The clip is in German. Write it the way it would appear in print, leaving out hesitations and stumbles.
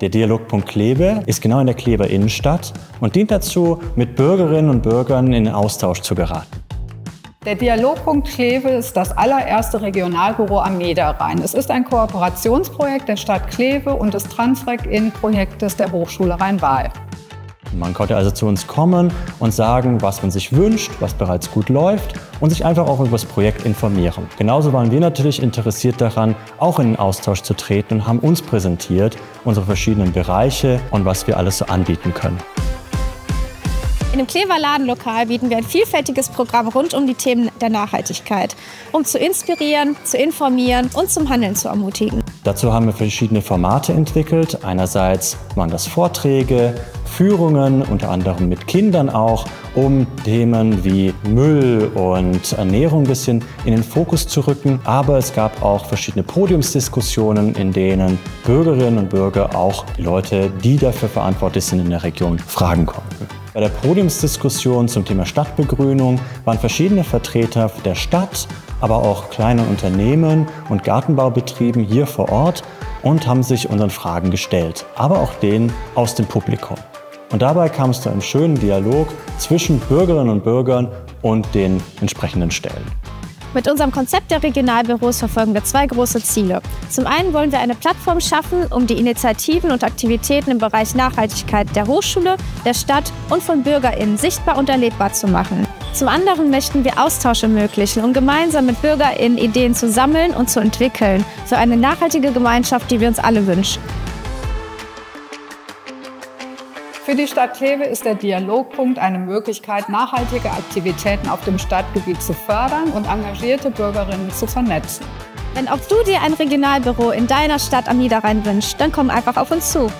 Der Dialogpunkt Kleve ist genau in der Klever Innenstadt und dient dazu, mit Bürgerinnen und Bürgern in den Austausch zu geraten. Der Dialogpunkt Kleve ist das allererste Regionalbüro am Niederrhein. Es ist ein Kooperationsprojekt der Stadt Kleve und des Transreg-In-Projektes der Hochschule Rhein-Waal. Man konnte also zu uns kommen und sagen, was man sich wünscht, was bereits gut läuft und sich einfach auch über das Projekt informieren. Genauso waren wir natürlich interessiert daran, auch in den Austausch zu treten und haben uns präsentiert, unsere verschiedenen Bereiche und was wir alles so anbieten können. In dem Klever Ladenlokal bieten wir ein vielfältiges Programm rund um die Themen der Nachhaltigkeit, um zu inspirieren, zu informieren und zum Handeln zu ermutigen. Dazu haben wir verschiedene Formate entwickelt. Einerseits waren das Vorträge, Führungen, unter anderem mit Kindern auch, um Themen wie Müll und Ernährung ein bisschen in den Fokus zu rücken. Aber es gab auch verschiedene Podiumsdiskussionen, in denen Bürgerinnen und Bürger auch die Leute, die dafür verantwortlich sind in der Region, fragen konnten. Bei der Podiumsdiskussion zum Thema Stadtbegrünung waren verschiedene Vertreter der Stadt, aber auch kleine Unternehmen und Gartenbaubetrieben hier vor Ort und haben sich unseren Fragen gestellt, aber auch denen aus dem Publikum. Und dabei kam es zu einem schönen Dialog zwischen Bürgerinnen und Bürgern und den entsprechenden Stellen. Mit unserem Konzept der Regionalbüros verfolgen wir zwei große Ziele. Zum einen wollen wir eine Plattform schaffen, um die Initiativen und Aktivitäten im Bereich Nachhaltigkeit der Hochschule, der Stadt und von BürgerInnen sichtbar und erlebbar zu machen. Zum anderen möchten wir Austausch ermöglichen, um gemeinsam mit BürgerInnen Ideen zu sammeln und zu entwickeln für eine nachhaltige Gemeinschaft, die wir uns alle wünschen. Für die Stadt Kleve ist der Dialogpunkt eine Möglichkeit, nachhaltige Aktivitäten auf dem Stadtgebiet zu fördern und engagierte Bürgerinnen zu vernetzen. Wenn auch du dir ein Regionalbüro in deiner Stadt am Niederrhein wünschst, dann komm einfach auf uns zu.